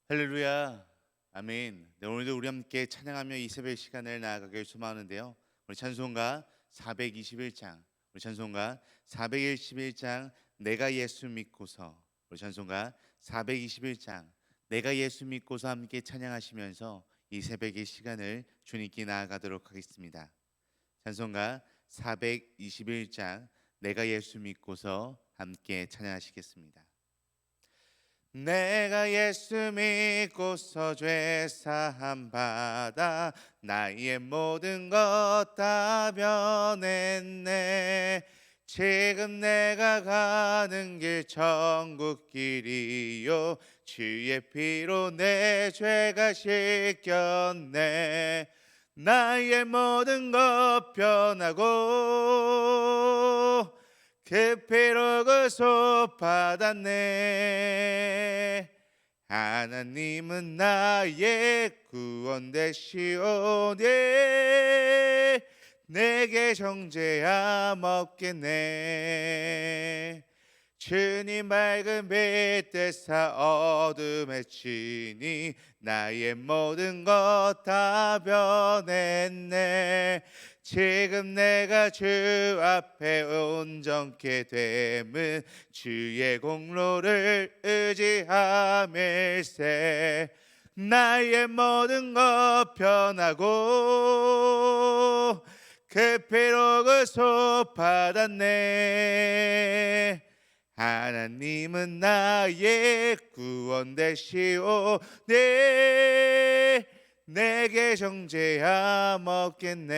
할렐루야, 아멘. 네, 오늘도 우리 함께 찬양하며 이 새벽 시간을 나아가길 소망하는데요. 우리 찬송가 421장, 우리 찬송가 421장 내가 예수 믿고서, 우리 찬송가 421장 내가 예수 믿고서 함께 찬양하시면서 이 새벽의 시간을 주님께 나아가도록 하겠습니다. 찬송가 421장 내가 예수 믿고서 함께 찬양하시겠습니다. 내가 예수 믿고서 죄 사함 받아 나의 모든 것 다 변했네. 지금 내가 가는 길 천국 길이요 주의 피로 내 죄가 씻겼네. 나의 모든 것 변하고 그 피로 구속 받았네. 하나님은 나의 구원 되시오니 내게 정죄함 없겠네. 주님 밝은 빛 되사 어둠에 치니 나의 모든 것 다 변했네. 지금 내가 주 앞에 온전케 됨은 주의 공로를 의지함일세. 나의 모든 것 변하고 그 피로 구속 받았네. 하나님은 나의 구원 되시오니 내게 정죄함 없겠네.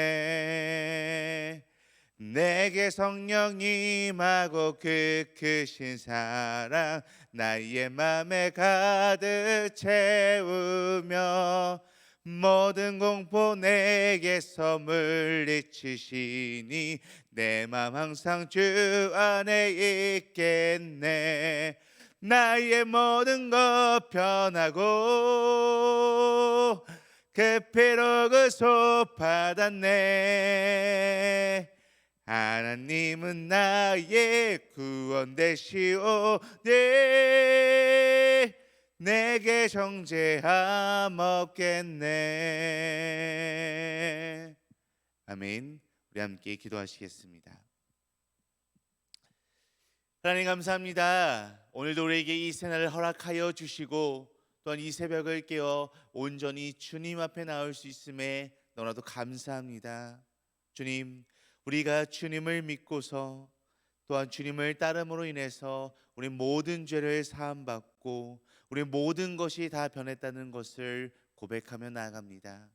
내게 성령 임하고 그 크신 사랑 나의 맘에 가득 채우며 모든 공포 내게서 물리치시니 내 맘 항상 주 안에 있겠네. 나의 모든 것 변하고 그 피로 구속 받았네. 하나님은 나의 구원 되시오니 내게 정죄함 없겠네. 아멘. 우리 함께 기도하시겠습니다. 하나님 감사합니다. 오늘도 우리에게 이 새날을 허락하여 주시고 또한 이 새벽을 깨어 온전히 주님 앞에 나올 수 있음에 너무나도 감사합니다. 주님, 우리가 주님을 믿고서 또한 주님을 따름으로 인해서 우리 모든 죄를 사함받고 우리 모든 것이 다 변했다는 것을 고백하며 나아갑니다.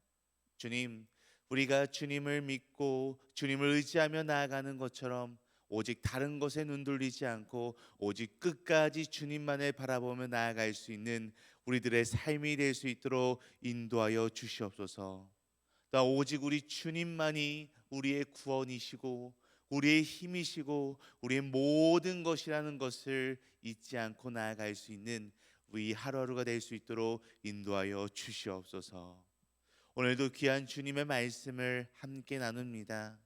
주님, 우리가 주님을 믿고 주님을 의지하며 나아가는 것처럼 오직 다른 것에 눈 돌리지 않고 오직 끝까지 주님만을 바라보며 나아갈 수 있는 우리들의 삶이 될 수 있도록 인도하여 주시옵소서. 또 오직 우리 주님만이 우리의 구원이시고 우리의 힘이시고 우리의 모든 것이라는 것을 잊지 않고 나아갈 수 있는 우리 하루하루가 될 수 있도록 인도하여 주시옵소서. 오늘도 귀한 주님의 말씀을 함께 나눕니다.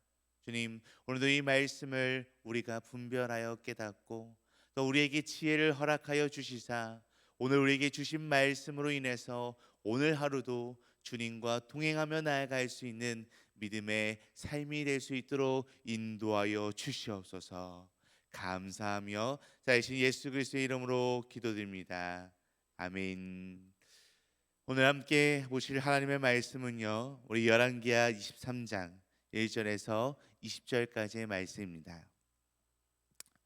주님, 오늘도 이 말씀을 우리가 분별하여 깨닫고 또 우리에게 지혜를 허락하여 주시사 오늘 우리에게 주신 말씀으로 인해서 오늘 하루도 주님과 동행하며 나아갈 수 있는 믿음의 삶이 될 수 있도록 인도하여 주시옵소서. 감사하며 자신 예수 그리스도의 이름으로 기도드립니다. 아멘. 오늘 함께 보실 하나님의 말씀은요, 우리 열왕기하 23장 1절에서 20절까지의 말씀입니다.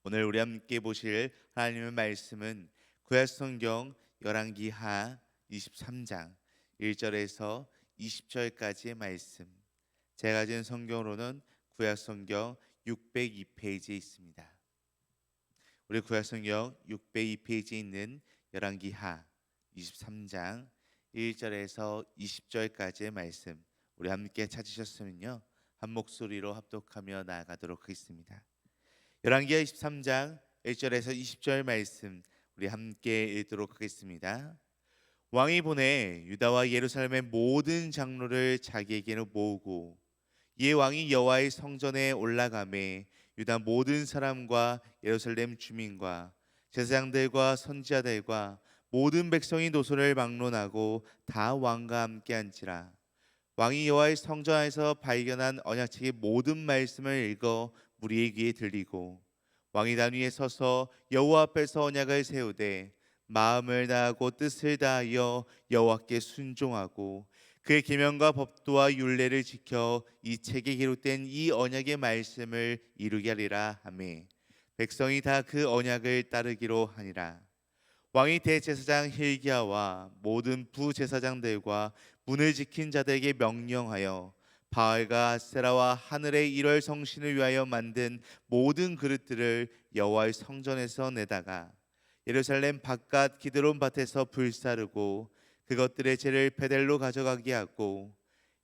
오늘 우리 함께 보실 하나님의 말씀은 구약성경 열왕기하 23장 1절에서 20절까지의 말씀. 제가 가진 성경으로는 구약성경 602페이지에 있습니다. 우리 구약성경 602페이지에 있는 열왕기하 23장 1절에서 20절까지의 말씀, 우리 함께 찾으셨으면요, 한 목소리로 합독하며 나아가도록 하겠습니다. 열왕기하 23장 1절에서 20절 말씀, 우리 함께 읽도록 하겠습니다. 왕이 보내 유다와 예루살렘의 모든 장로를 자기에게로 모으고 이에 왕이 여호와의 성전에 올라가매 유다 모든 사람과 예루살렘 주민과 제사장들과 선지자들과 모든 백성이 노소를 막론하고 다 왕과 함께 앉으라. 왕이 여호와의 성전 안에서 발견한 언약책의 모든 말씀을 읽어 무리의 귀에 들리고 왕이 단 위에 서서 여호와 앞에서 언약을 세우되 마음을 다하고 뜻을 다하여 여호와께 순종하고 그의 계명과 법도와 율례를 지켜 이 책에 기록된 이 언약의 말씀을 이루게 하리라 하매 백성이 다 그 언약을 따르기로 하니라. 왕이 대제사장 hil기야와 모든 부제사장들과 문을 지킨 자들에게 명령하여 바알과 아세라와 하늘의 일월 성신을 위하여 만든 모든 그릇들을 여호와의 성전에서 내다가 예루살렘 바깥 기드론 밭에서 불사르고 그것들의 재를 베델로 가져가게 하고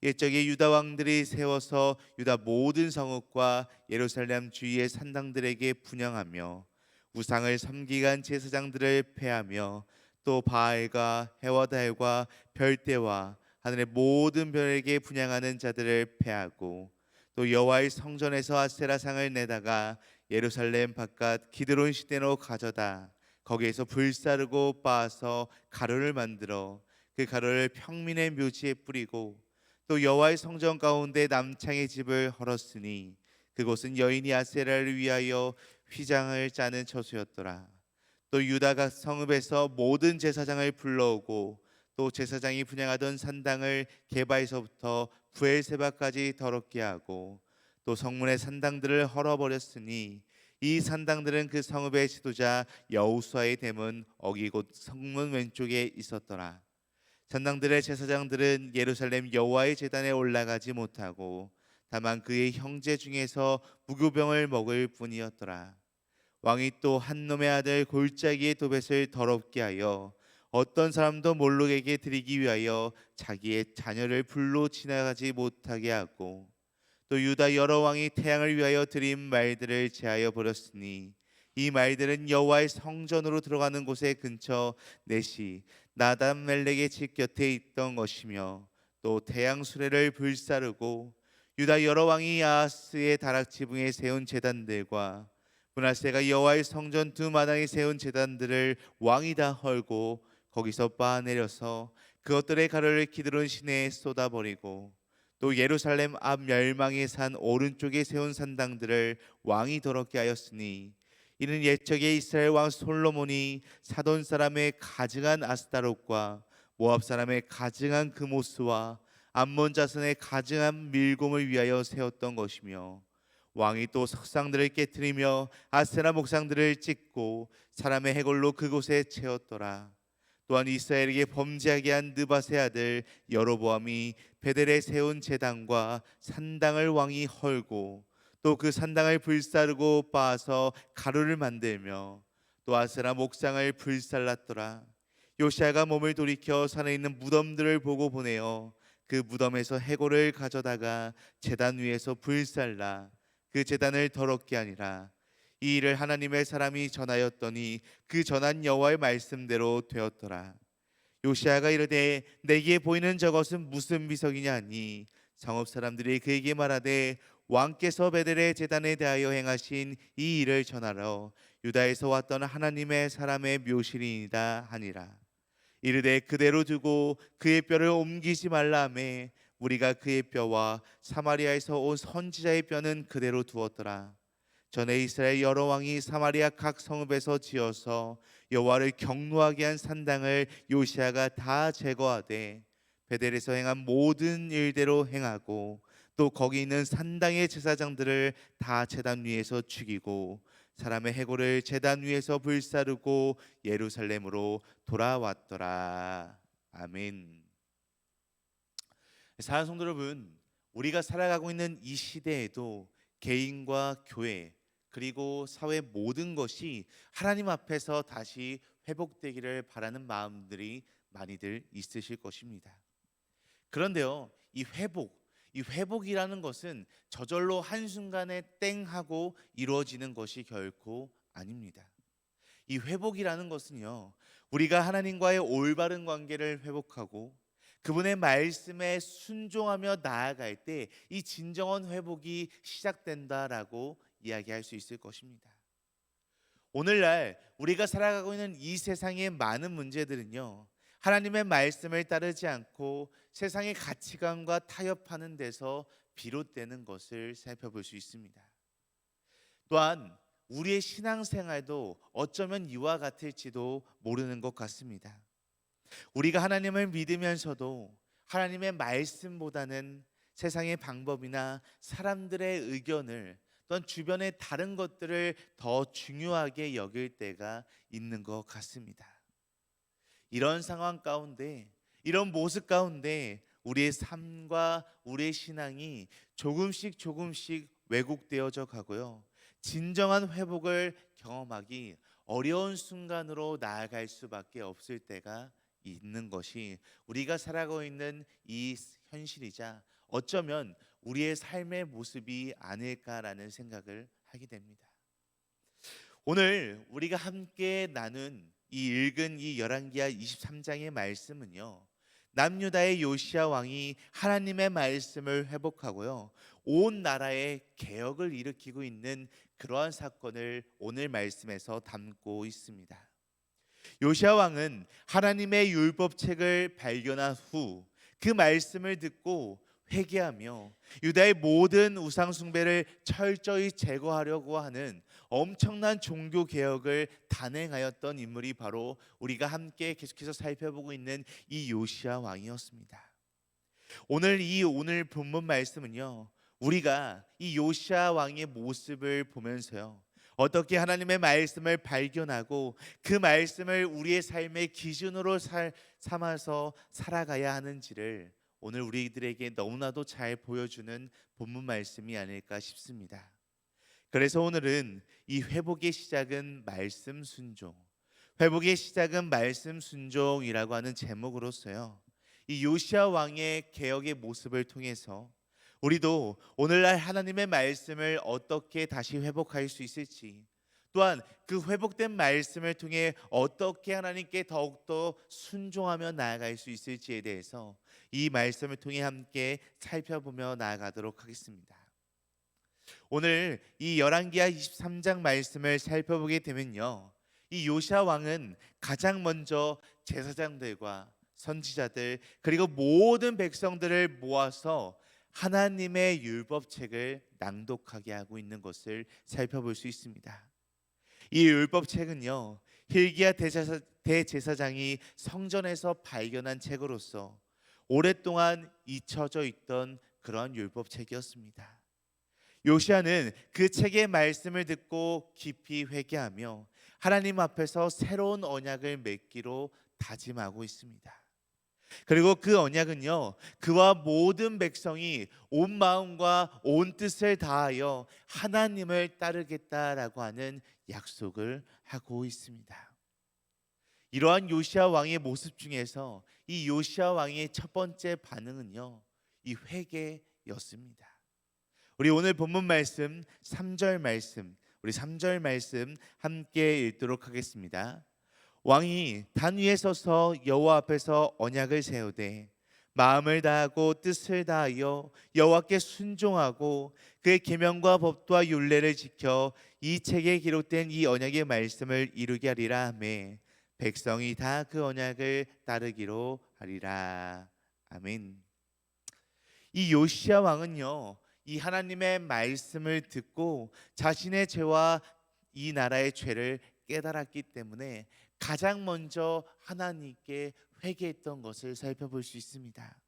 옛적에 유다 왕들이 세워서 유다 모든 성읍과 예루살렘 주위의 산당들에게 분향하며 우상을 섬기간 제사장들을 패하며 또 바알과 해와 달과 별대와 하늘의 모든 별에게 분향하는 자들을 패하고 또 여호와의 성전에서 아세라상을 내다가 예루살렘 바깥 기드론 시내로 가져다 거기에서 불사르고 빻아서 가루를 만들어 그 가루를 평민의 묘지에 뿌리고 또 여호와의 성전 가운데 남창의 집을 헐었으니 그곳은 여인이 아세라를 위하여 휘장을 짜는 처소였더라. 또 유다가 성읍에서 모든 제사장을 불러오고 또 제사장이 분향하던 산당을 게바에서부터 부엘세바까지 더럽게 하고 또 성문의 산당들을 헐어버렸으니 이 산당들은 그 성읍의 지도자 여호수아의 댐은 어기 곧 성문 왼쪽에 있었더라. 산당들의 제사장들은 예루살렘 여호와의 제단에 올라가지 못하고 다만 그의 형제 중에서 무교병을 먹을 뿐이었더라. 왕이 또 한 놈의 아들 골짜기의 도벳을 더럽게 하여 어떤 사람도 몰록에게 드리기 위하여 자기의 자녀를 불로 지나가지 못하게 하고 또 유다 여러 왕이 태양을 위하여 드린 말들을 제하여 버렸으니 이 말들은 여호와의 성전으로 들어가는 곳의 근처 넷이 나단멜렉의 집 곁에 있던 것이며 또 태양 수레를 불사르고 유다 여러 왕이 아하스의 다락 지붕에 세운 제단들과 므낫세가 여호와의 성전 두 마당에 세운 제단들을 왕이 다 헐고 거기서 빻아내려서 그것들의 가루를 기드론 시내에 쏟아버리고 또 예루살렘 앞 멸망의 산 오른쪽에 세운 산당들을 왕이 더럽게 하였으니 이는 옛적에 이스라엘 왕 솔로몬이 사돈 사람의 가증한 아스타롯과 모압 사람의 가증한 그모스와 암몬 자손의 가증한 밀곰을 위하여 세웠던 것이며 왕이 또 석상들을 깨뜨리며 아세라 목상들을 찍고 사람의 해골로 그곳에 채웠더라. 또한 이스라엘에게 범죄하게 한 느밧의 아들 여로보암이 베델에 세운 제단과 산당을 왕이 헐고 또 그 산당을 불사르고 빻아서 가루를 만들며 또 아세라 목상을 불살랐더라. 요시아가 몸을 돌이켜 산에 있는 무덤들을 보고 보내어 그 무덤에서 해골을 가져다가 제단 위에서 불살라 그 제단을 더럽게 하니라. 이 일을 하나님의 사람이 전하였더니 그 전한 여호와의 말씀대로 되었더라. 요시아가 이르되 내게 보이는 저것은 무슨 비석이냐 하니 성읍 사람들이 그에게 말하되 왕께서 베델의 제단에 대하여 행하신 이 일을 전하러 유다에서 왔던 하나님의 사람의 묘실이니이다 하니라. 이르되 그대로 두고 그의 뼈를 옮기지 말라 하매 우리가 그의 뼈와 사마리아에서 온 선지자의 뼈는 그대로 두었더라. 전에 이스라엘 여러 왕이 사마리아 각 성읍에서 지어서 여호와를 경노하게 한 산당을 요시아가 다 제거하되 베델에서 행한 모든 일대로 행하고 또 거기 있는 산당의 제사장들을 다 제단 위에서 죽이고 사람의 해골을 제단 위에서 불사르고 예루살렘으로 돌아왔더라. 아멘. 사랑하는 성도 여러분, 우리가 살아가고 있는 이 시대에도 개인과 교회 그리고 사회 모든 것이 하나님 앞에서 다시 회복되기를 바라는 마음들이 많이들 있으실 것입니다. 그런데요, 이 회복이라는 것은 저절로 한순간에 땡 하고 이루어지는 것이 결코 아닙니다. 이 회복이라는 것은요, 우리가 하나님과의 올바른 관계를 회복하고 그분의 말씀에 순종하며 나아갈 때 이 진정한 회복이 시작된다라고 이야기할 수 있을 것입니다. 오늘날 우리가 살아가고 있는 이 세상의 많은 문제들은요, 하나님의 말씀을 따르지 않고 세상의 가치관과 타협하는 데서 비롯되는 것을 살펴볼 수 있습니다. 또한 우리의 신앙생활도 어쩌면 이와 같을지도 모르는 것 같습니다. 우리가 하나님을 믿으면서도 하나님의 말씀보다는 세상의 방법이나 사람들의 의견을, 또한 주변의 다른 것들을 더 중요하게 여길 때가 있는 것 같습니다. 이런 상황 가운데, 이런 모습 가운데 우리의 삶과 우리의 신앙이 조금씩 왜곡되어져 가고요, 진정한 회복을 경험하기 어려운 순간으로 나아갈 수밖에 없을 때가 있는 것이 우리가 살아가고 있는 이 현실이자 어쩌면 우리의 삶의 모습이 아닐까라는 생각을 하게 됩니다. 오늘 우리가 함께 나눈 읽은 이 열왕기하 23장의 말씀은요, 남유다의 요시야 왕이 하나님의 말씀을 회복하고요, 온 나라에 개혁을 일으키고 있는 그러한 사건을 오늘 말씀에서 담고 있습니다. 요시야 왕은 하나님의 율법책을 발견한 후 그 말씀을 듣고 회개하며 유다의 모든 우상 숭배를 철저히 제거하려고 하는 엄청난 종교 개혁을 단행하였던 인물이 바로 우리가 함께 계속해서 살펴보고 있는 이 요시야 왕이었습니다. 오늘 본문 말씀은요, 우리가 이 요시야 왕의 모습을 보면서요, 어떻게 하나님의 말씀을 발견하고 그 말씀을 우리의 삶의 기준으로 삼아서 살아가야 하는지를 오늘 우리들에게 너무나도 잘 보여주는 본문 말씀이 아닐까 싶습니다. 그래서 오늘은 이 회복의 시작은 말씀 순종, 회복의 시작은 말씀 순종이라고 하는 제목으로서요, 이 요시야 왕의 개혁의 모습을 통해서 우리도 오늘날 하나님의 말씀을 어떻게 다시 회복할 수 있을지, 또한 그 회복된 말씀을 통해 어떻게 하나님께 더욱더 순종하며 나아갈 수 있을지에 대해서 이 말씀을 통해 함께 살펴보며 나아가도록 하겠습니다. 오늘 이 열왕기하 23장 말씀을 살펴보게 되면요, 이 요시야 왕은 가장 먼저 제사장들과 선지자들 그리고 모든 백성들을 모아서 하나님의 율법책을 낭독하게 하고 있는 것을 살펴볼 수 있습니다. 이 율법책은요, hil기야 대제사장이 성전에서 발견한 책으로서 오랫동안 잊혀져 있던 그런 율법책이었습니다. 요시야는 그 책의 말씀을 듣고 깊이 회개하며 하나님 앞에서 새로운 언약을 맺기로 다짐하고 있습니다. 그리고 그 언약은요, 그와 모든 백성이 온 마음과 온 뜻을 다하여 하나님을 따르겠다라고 하는 약속을 하고 있습니다. 이러한 요시야 왕의 모습 중에서 이 요시야 왕의 첫 번째 반응은요, 이 회개였습니다. 우리 오늘 본문 말씀 3절 말씀, 우리 3절 말씀 함께 읽도록 하겠습니다. 왕이 단 위에 서서 여호와 앞에서 언약을 세우되 마음을 다하고 뜻을 다하여 여호와께 순종하고 그의 계명과 법도와 율례를 지켜 이 책에 기록된 이 언약의 말씀을 이루게 하리라 하매 백성이 다 그 언약을 따르기로 하리라. 아멘. 이 요시야 왕은요, 이 하나님의 말씀을 듣고 자신의 죄와 이 나라의 죄를 깨달았기 때문에 가장 먼저 하나님께 회개했던 것을 살펴볼 수 있습니다.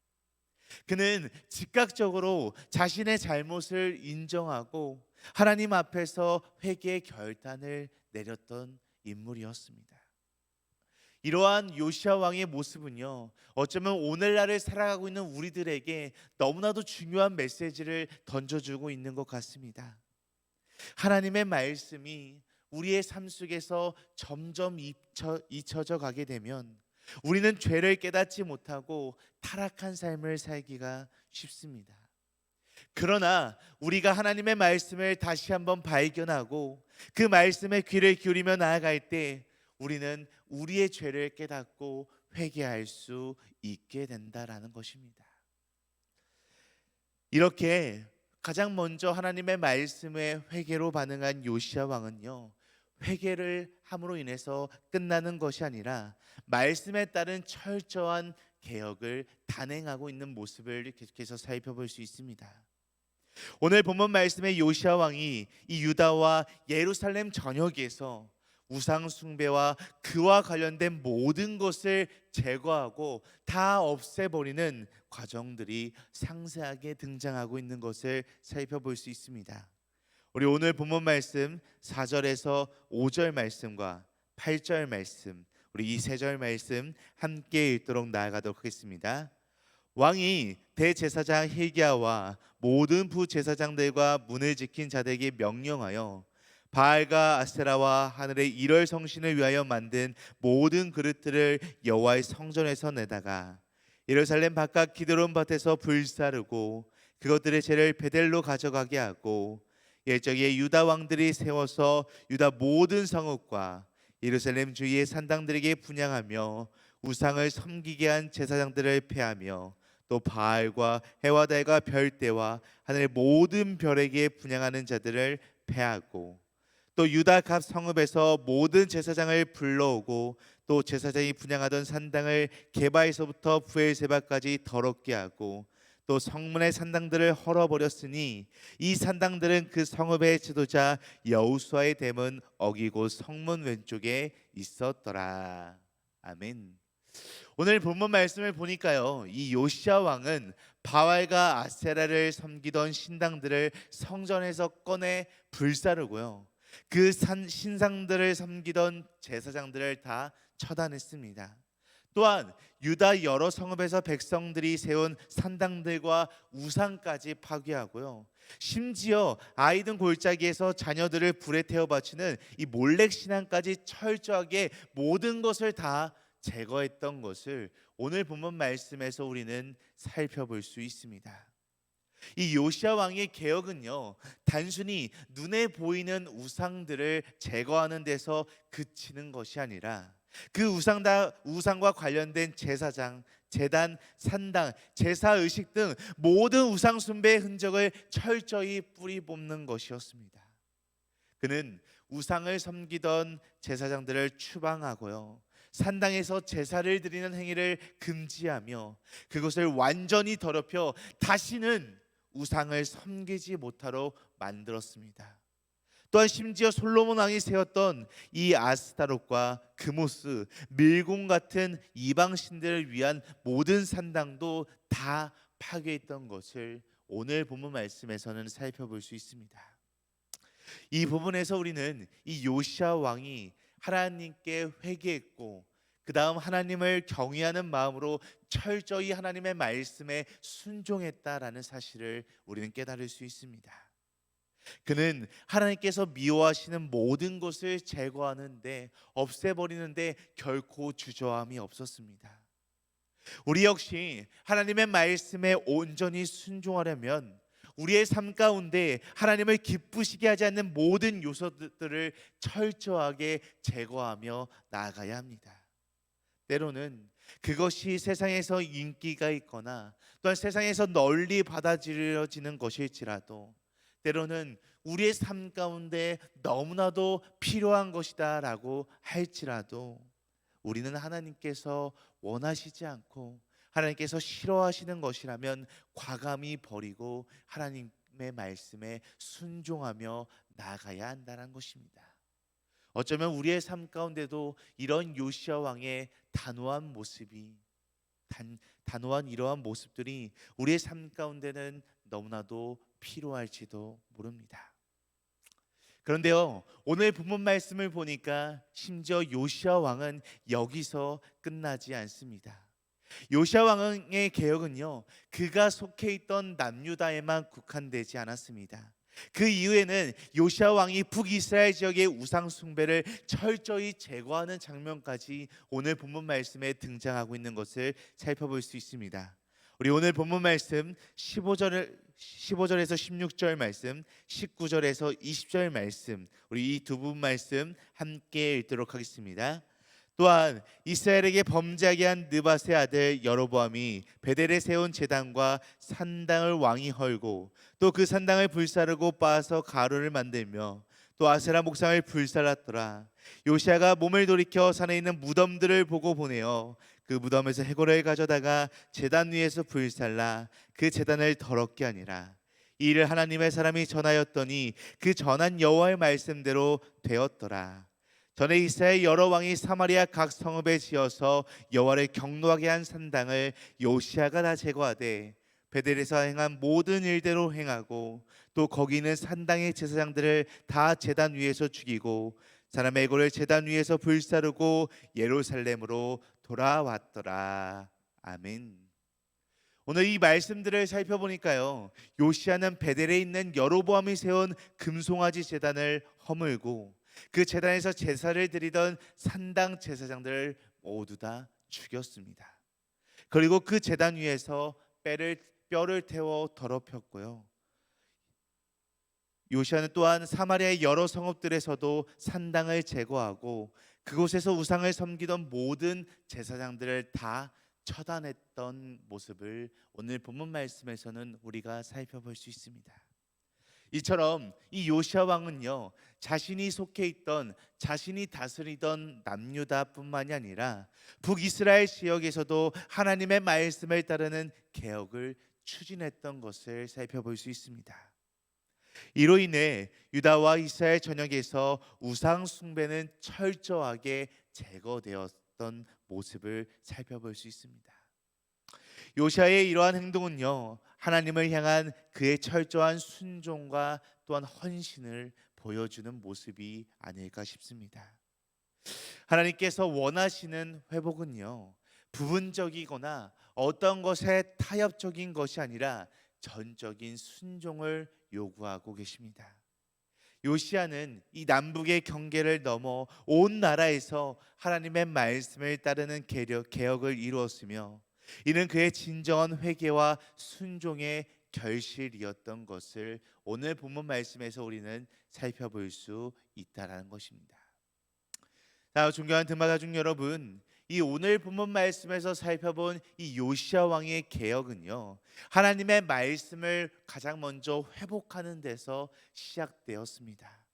그는 즉각적으로 자신의 잘못을 인정하고 하나님 앞에서 회개의 결단을 내렸던 인물이었습니다. 이러한 요시야 왕의 모습은요, 어쩌면 오늘날을 살아가고 있는 우리들에게 너무나도 중요한 메시지를 던져주고 있는 것 같습니다. 하나님의 말씀이 우리의 삶 속에서 점점 잊혀져 가게 되면 우리는 죄를 깨닫지 못하고 타락한 삶을 살기가 쉽습니다. 그러나 우리가 하나님의 말씀을 다시 한번 발견하고 그 말씀에 귀를 기울이며 나아갈 때 우리는 우리의 죄를 깨닫고 회개할 수 있게 된다라는 것입니다. 이렇게 가장 먼저 하나님의 말씀에 회개로 반응한 요시야 왕은요, 회개를 함으로 인해서 끝나는 것이 아니라 말씀에 따른 철저한 개혁을 단행하고 있는 모습을 계속해서 살펴볼 수 있습니다. 오늘 본문 말씀의 요시아 왕이 이 유다와 예루살렘 전역에서 우상 숭배와 그와 관련된 모든 것을 제거하고 다 없애버리는 과정들이 상세하게 등장하고 있는 것을 살펴볼 수 있습니다. 우리 오늘 본문 말씀 4절에서 5절 말씀과 8절 말씀, 우리 이 세 절 말씀 함께 읽도록 나아가도록 하겠습니다. 왕이 대제사장 hilkiya와 모든 부제사장들과 문을 지킨 자들에게 명령하여 바알과 아세라와 하늘의 일월 성신을 위하여 만든 모든 그릇들을 여호와의 성전에서 내다가 예루살렘 바깥 기드론 밭에서 불사르고 그것들의 재를 베델로 가져가게 하고 일적에 유다 왕들이 세워서 유다 모든 성읍과 예루살렘 주위의 산당들에게 분향하며 우상을 섬기게 한 제사장들을 패하며 또 바알과 해와 달과 별대와 하늘의 모든 별에게 분향하는 자들을 패하고 또 유다 각 성읍에서 모든 제사장을 불러오고 또 제사장이 분향하던 산당을 게바에서부터 브엘세바까지 더럽게 하고 또 성문의 산당들을 헐어버렸으니 이 산당들은 그 성읍의 지도자 여호수아의 됨은 어기고 성문 왼쪽에 있었더라. 아멘. 오늘 본문 말씀을 보니까요, 이 요시아 왕은 바알과 아세라를 섬기던 신당들을 성전에서 꺼내 불사르고요, 그 신상들을 섬기던 제사장들을 다 처단했습니다. 또한 유다 여러 성읍에서 백성들이 세운 산당들과 우상까지 파괴하고요, 심지어 아이든 골짜기에서 자녀들을 불에 태워 바치는 이 몰렉 신앙까지 철저하게 모든 것을 다 제거했던 것을 오늘 본문 말씀에서 우리는 살펴볼 수 있습니다. 이 요시아 왕의 개혁은요, 단순히 눈에 보이는 우상들을 제거하는 데서 그치는 것이 아니라 그 우상과 관련된 제사장, 제단, 산당, 제사의식 등 모든 우상 숭배의 흔적을 철저히 뿌리 뽑는 것이었습니다. 그는 우상을 섬기던 제사장들을 추방하고요, 산당에서 제사를 드리는 행위를 금지하며 그것을 완전히 더럽혀 다시는 우상을 섬기지 못하도록 만들었습니다. 또한 심지어 솔로몬 왕이 세웠던 이 아스타롯과 그모스, 밀공 같은 이방 신들을 위한 모든 산당도 다 파괴했던 것을 오늘 본문 말씀에서는 살펴볼 수 있습니다. 이 부분에서 우리는 이 요시아 왕이 하나님께 회개했고 그 다음 하나님을 경외하는 마음으로 철저히 하나님의 말씀에 순종했다라는 사실을 우리는 깨달을 수 있습니다. 그는 하나님께서 미워하시는 모든 것을 제거하는데, 없애버리는데 결코 주저함이 없었습니다. 우리 역시 하나님의 말씀에 온전히 순종하려면 우리의 삶 가운데 하나님을 기쁘시게 하지 않는 모든 요소들을 철저하게 제거하며 나아가야 합니다. 때로는 그것이 세상에서 인기가 있거나 또한 세상에서 널리 받아들여지는 것일지라도 때로는 우리의 삶 가운데 너무나도 필요한 것이다 라고 할지라도 우리는 하나님께서 원하시지 않고 하나님께서 싫어하시는 것이라면 과감히 버리고 하나님의 말씀에 순종하며 나아가야 한다는 것입니다. 어쩌면 우리의 삶 가운데도 이런 요시아 왕의 단호한 모습이 단호한 이러한 모습들이 우리의 삶 가운데는 너무나도 필요할지도 모릅니다. 그런데요, 오늘 본문 말씀을 보니까 심지어 요시아 왕은 여기서 끝나지 않습니다. 요시아 왕의 개혁은요, 그가 속해 있던 남유다에만 국한되지 않았습니다. 그 이후에는 요시아 왕이 북이스라엘 지역의 우상 숭배를 철저히 제거하는 장면까지 오늘 본문 말씀에 등장하고 있는 것을 살펴볼 수 있습니다. 우리 오늘 본문 말씀 15절에서 16절 말씀, 19절에서 20절 말씀, 우리 이 두 부분 말씀 함께 읽도록 하겠습니다. 또한 이스라엘에게 범죄하게 한 느밧의 아들 여로보암이 베델에 세운 제단과 산당을 왕이 헐고 또 그 산당을 불사르고 빻아서 가루를 만들며 또 아세라 목상을 불살랐더라. 요시아가 몸을 돌이켜 산에 있는 무덤들을 보고 보내어 그 무덤에서 해골을 가져다가 제단 위에서 불살라 그 제단을 더럽게 하니라. 이 일을 하나님의 사람이 전하였더니 그 전한 여호와의 말씀대로 되었더라. 전에 이스라엘 여러 왕이 사마리아 각 성읍에 지어서 여호와를 경노하게 한 산당을 요시아가 다 제거하되 베델에서 행한 모든 일대로 행하고 또 거기 있는 산당의 제사장들을 다 제단 위에서 죽이고 사람의 애고를 제단 위에서 불사르고 예루살렘으로 돌아왔더라. 아멘. 오늘 이 말씀들을 살펴보니까요, 요시아는 베델에 있는 여로보암이 세운 금송아지 제단을 허물고 그 제단에서 제사를 드리던 산당 제사장들을 모두 다 죽였습니다. 그리고 그 제단 위에서 뼈를 태워 더럽혔고요. 요시아는 또한 사마리아의 여러 성읍들에서도 산당을 제거하고 그곳에서 우상을 섬기던 모든 제사장들을 다 처단했던 모습을 오늘 본문 말씀에서는 우리가 살펴볼 수 있습니다. 이처럼 이 요시아 왕은요, 자신이 속해 있던, 자신이 다스리던 남유다뿐만이 아니라 북이스라엘 지역에서도 하나님의 말씀을 따르는 개혁을 추진했던 것을 살펴볼 수 있습니다. 이로 인해 유다와 이스라엘 전역에서 우상 숭배는 철저하게 제거되었던 모습을 살펴볼 수 있습니다. 요시아의 이러한 행동은요, 하나님을 향한 그의 철저한 순종과 또한 헌신을 보여주는 모습이 아닐까 싶습니다. 하나님께서 원하시는 회복은요, 부분적이거나 어떤 것에 타협적인 것이 아니라 전적인 순종을 요구하고 계십니다. 요시아는 이 남북의 경계를 넘어 온 나라에서 하나님의 말씀을 따르는 개혁을 이루었으며 이는 그의 진정한 회개와 순종의 결실이었던 것을 오늘 본문 말씀에서 우리는 살펴볼 수 있다라는 것입니다. 자, 존경하는 등마가족 여러분, 이 오늘 본문 말씀에서 살펴본 이 요시아 왕의 개혁은요, 하나님의 말씀을 가장 먼저 회복하는 데서 시작되었습니다.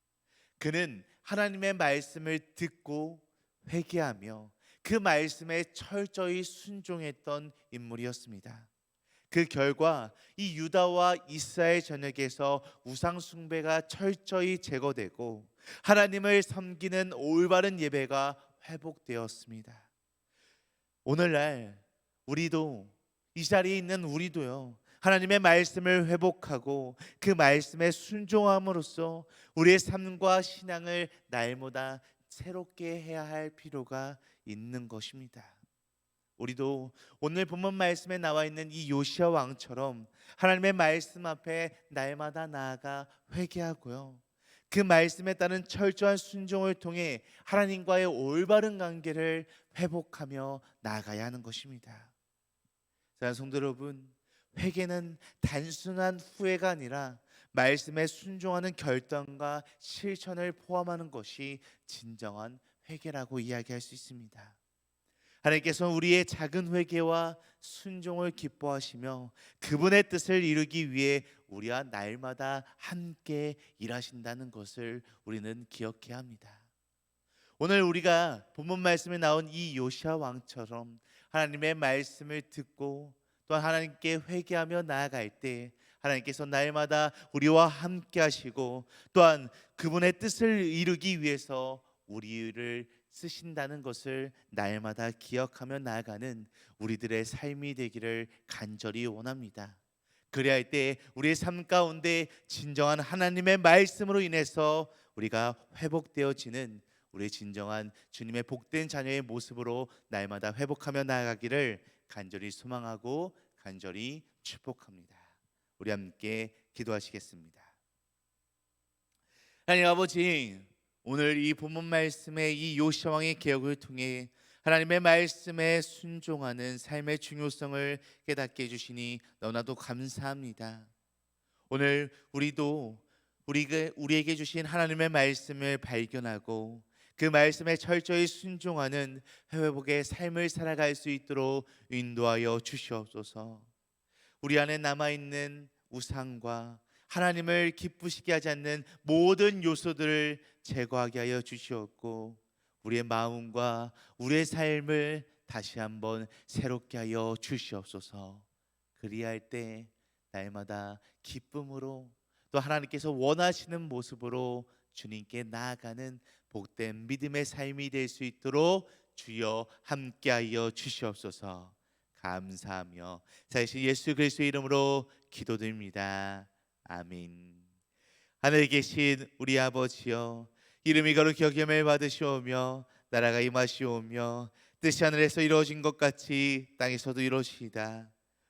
그는 하나님의 말씀을 듣고 회개하며 그 말씀에 철저히 순종했던 인물이었습니다. 그 결과 이 유다와 이스라엘 전역에서 우상 숭배가 철저히 제거되고 하나님을 섬기는 올바른 예배가 회복되었습니다. 오늘날 우리도, 이 자리에 있는 우리도요, 하나님의 말씀을 회복하고 그 말씀에 순종함으로써 우리의 삶과 신앙을 날마다 새롭게 해야 할 필요가 있는 것입니다. 우리도 오늘 본문 말씀에 나와 있는 이 요시아 왕처럼 하나님의 말씀 앞에 날마다 나아가 회개하고요, 그 말씀에 따른 철저한 순종을 통해 하나님과의 올바른 관계를 회복하며 나아가야 하는 것입니다. 자, 성도 여러분, 회개는 단순한 후회가 아니라 말씀에 순종하는 결단과 실천을 포함하는 것이 진정한 회개라고 이야기할 수 있습니다. 하나님께서는 우리의 작은 회개와 순종을 기뻐하시며 그분의 뜻을 이루기 위해 우리와 날마다 함께 일하신다는 것을 우리는 기억해야 합니다. 오늘 우리가 본문 말씀에 나온 이 요시아 왕처럼 하나님의 말씀을 듣고 또한 하나님께 회개하며 나아갈 때 하나님께서 날마다 우리와 함께 하시고 또한 그분의 뜻을 이루기 위해서 우리를 쓰신다는 것을 날마다 기억하며 나아가는 우리들의 삶이 되기를 간절히 원합니다. 그래야 할 때 우리의 삶 가운데 진정한 하나님의 말씀으로 인해서 우리가 회복되어지는 우리의 진정한 주님의 복된 자녀의 모습으로 날마다 회복하며 나아가기를 간절히 소망하고 간절히 축복합니다. 우리 함께 기도하시겠습니다. 하나님 아버지, 오늘 이 본문 말씀의 이 요시아 왕의 개혁을 통해 하나님의 말씀에 순종하는 삶의 중요성을 깨닫게 해주시니 너무나도 감사합니다. 오늘 우리도 우리에게 주신 하나님의 말씀을 발견하고 그 말씀에 철저히 순종하는 회복의 삶을 살아갈 수 있도록 인도하여 주시옵소서. 우리 안에 남아있는 우상과 하나님을 기쁘시게 하지 않는 모든 요소들을 제거하게 하여 주시옵고 우리의 마음과 우리의 삶을 다시 한번 새롭게 하여 주시옵소서. 그리할 때 날마다 기쁨으로 또 하나님께서 원하시는 모습으로 주님께 나아가는 복된 믿음의 삶이 될 수 있도록 주여 함께하여 주시옵소서. 감사하며 사실 예수 그리스도의 이름으로 기도드립니다. 아멘. 하늘에 계신 우리 아버지여, 이름이 거룩히 여김을 받으시오며 나라가 임하시오며 뜻이 하늘에서 이루어진 것 같이 땅에서도 이루어지이다.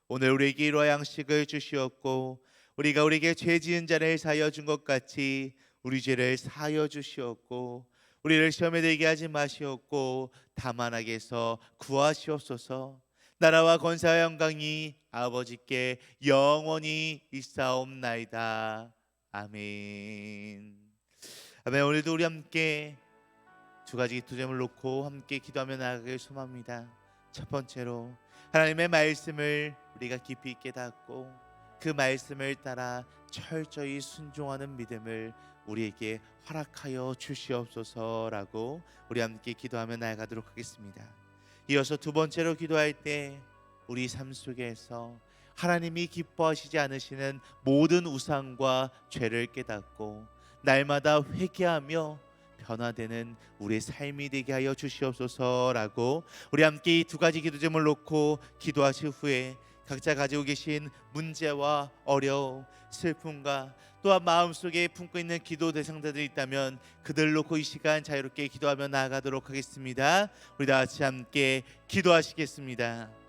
오늘 우리에게 일화 양식을 주시옵고 우리가 우리에게 죄 지은 자를 사하여 준 것 같이 우리 죄를 사하여 주시옵고 우리를 시험에 들게 하지 마시옵고 다만 악에서 구하시옵소서. 나라와 권세와 영광이 아버지께 영원히 있사옵나이다. 아멘. 아멘. 오늘도 우리 함께 두 가지 기도점을 놓고 함께 기도하며 나아가길 소망합니다. 첫 번째로 하나님의 말씀을 우리가 깊이 깨닫고 그 말씀을 따라 철저히 순종하는 믿음을 우리에게 허락하여 주시옵소서라고 우리 함께 기도하며 나아가도록 하겠습니다. 이어서 두 번째로 기도할 때 우리 삶 속에서 하나님이 기뻐하시지 않으시는 모든 우상과 죄를 깨닫고 날마다 회개하며 변화되는 우리의 삶이 되게 하여 주시옵소서라고 우리 함께 이 두 가지 기도점을 놓고 기도하신 후에 각자 가지고 계신 문제와 어려움, 슬픔과 또한 마음속에 품고 있는 기도 대상자들이 있다면 그들 놓고 이 시간 자유롭게 기도하며 나아가도록 하겠습니다. 우리 다 같이 함께 기도하시겠습니다.